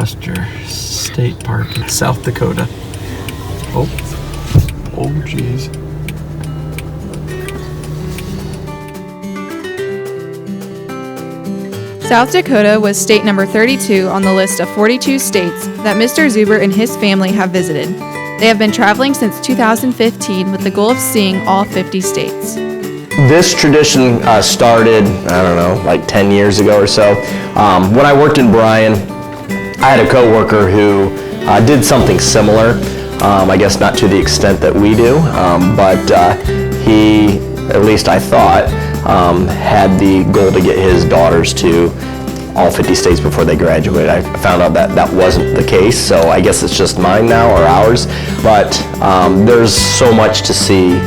Custer State Park in South Dakota. Oh geez. South Dakota was state number 32 on the list of 42 states that Mr. Zuber and his family have visited. They have been traveling since 2015 with the goal of seeing all 50 states. This tradition started, I don't know, like 10 years ago or so. When I worked in Bryan, I had a coworker who did something similar. I guess not to the extent that we do, but he, at least I thought, had the goal to get his daughters to all 50 states before they graduated. I found out that that wasn't the case, so I guess it's just mine now, or ours. But there's so much to see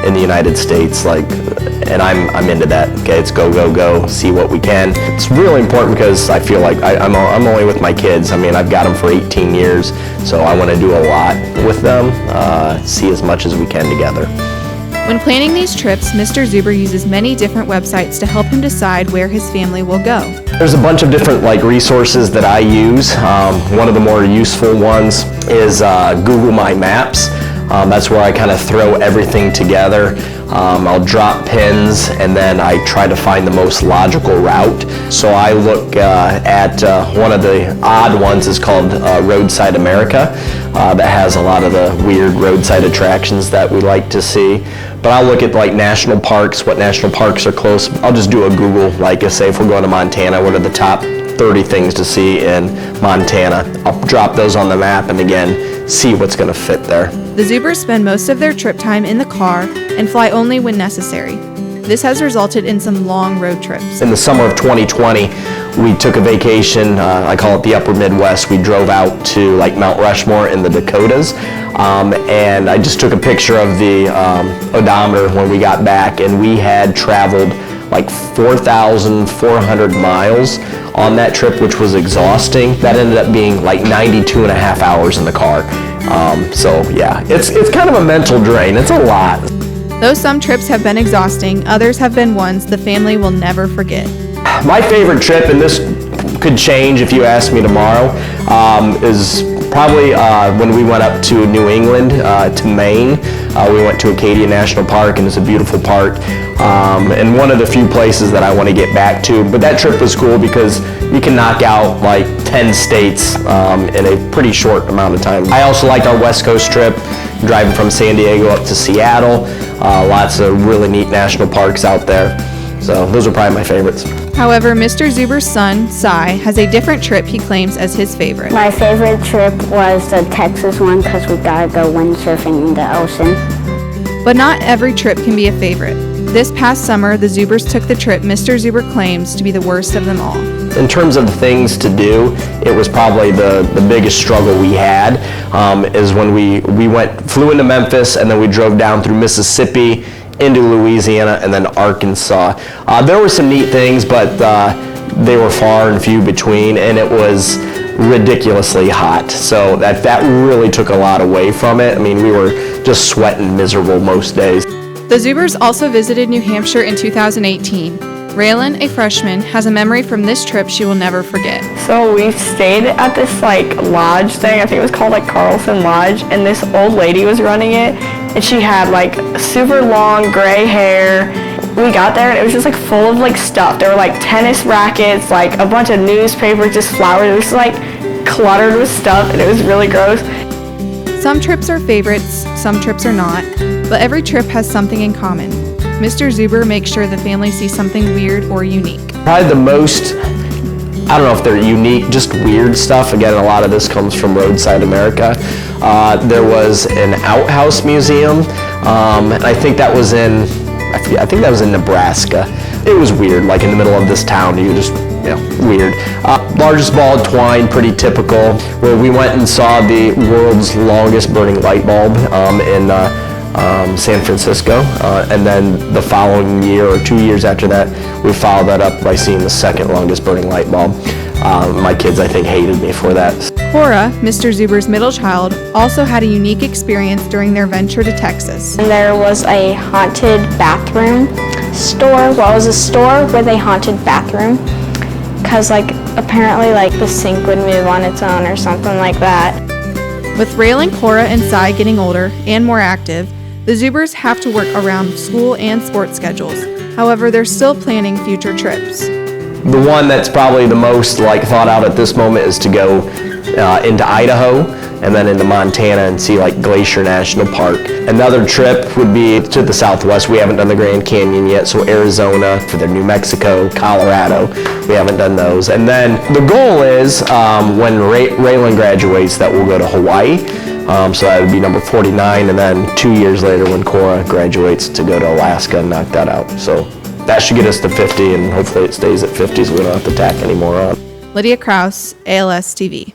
in the United States, and I'm into that. Okay, it's go, see what we can. It's really important because I feel like I'm only with my kids. I mean, I've got them for 18 years, so I want to do a lot with them, see as much as we can together. When planning these trips, Mr. Zuber uses many different websites to help him decide where his family will go. There's a bunch of different resources that I use. One of the more useful ones is Google My Maps. That's where I kind of throw everything together. I'll drop pins and then I try to find the most logical route. So I look at one of the odd ones is called Roadside America. That has a lot of the weird roadside attractions that we like to see. But I'll look at national parks, what national parks are close. I'll just do a Google, say if we're going to Montana, what are the top 30 things to see in Montana. I'll drop those on the map and again, see what's going to fit there. The Zubers spend most of their trip time in the car and fly only when necessary. This has resulted in some long road trips. In the summer of 2020, we took a vacation, I call it the Upper Midwest. We drove out to Mount Rushmore in the Dakotas, and I just took a picture of the odometer when we got back, and we had traveled 4,400 miles on that trip, which was exhausting. That ended up being 92 and a half hours in the car. So yeah, it's kind of a mental drain. It's a lot. Though some trips have been exhausting, others have been ones the family will never forget. My favorite trip, and this could change if you ask me tomorrow, is probably when we went up to New England, to Maine. We went to Acadia National Park, and it's a beautiful park, and one of the few places that I want to get back to. But that trip was cool because you can knock out 10 states in a pretty short amount of time. I also liked our West Coast trip, driving from San Diego up to Seattle. Lots of really neat national parks out there. So those are probably my favorites. However, Mr. Zuber's son, Cy, has a different trip he claims as his favorite. My favorite trip was the Texas one because we got to go windsurfing in the ocean. But not every trip can be a favorite. This past summer, the Zubers took the trip Mr. Zuber claims to be the worst of them all. In terms of the things to do, it was probably the biggest struggle we had, is when we flew into Memphis and then we drove down through Mississippi, into Louisiana, and then Arkansas. There were some neat things, but they were far and few between, and it was ridiculously hot. So that really took a lot away from it. I mean, we were just sweating miserable most days. The Zubers also visited New Hampshire in 2018. Raylan, a freshman, has a memory from this trip she will never forget. So we stayed at this lodge thing. I think it was called Carlson Lodge, and this old lady was running it, and she had super long gray hair. We got there and it was just full of stuff. There were tennis rackets, a bunch of newspapers, just flowers. It was just cluttered with stuff, and it was really gross. Some trips are favorites, some trips are not, but every trip has something in common. Mr. Zuber makes sure the family sees something weird or unique. Probably the most, I don't know if they're unique, just weird stuff. Again, a lot of this comes from Roadside America. There was an outhouse museum, and I think that was in Nebraska. It was weird, in the middle of this town. You just, weird. Largest ball of twine, pretty typical. Where we went and saw the world's longest burning light bulb in San Francisco, and then the following year or 2 years after that, we followed that up by seeing the second longest burning light bulb. My kids, I think, hated me for that. Cora, Mr. Zuber's middle child, also had a unique experience during their venture to Texas. There was a haunted bathroom store. Well, it was a store with a haunted bathroom because Apparently, like, the sink would move on its own or something like that. With Raylan, Cora, and Cy getting older and more active, the Zubers have to work around school and sports schedules. However, they're still planning future trips. The one that's probably the most thought out at this moment is to go into Idaho and then into Montana and see Glacier National Park. Another trip would be to the Southwest. We haven't done the Grand Canyon yet, so Arizona, for the New Mexico, Colorado. We haven't done those. And then the goal is when Raylan graduates that we'll go to Hawaii. So that would be number 49, and then 2 years later when Cora graduates to go to Alaska and knock that out. So that should get us to 50, and hopefully it stays at 50 so we don't have to tack any more on. Lydia Krouse, ALS TV.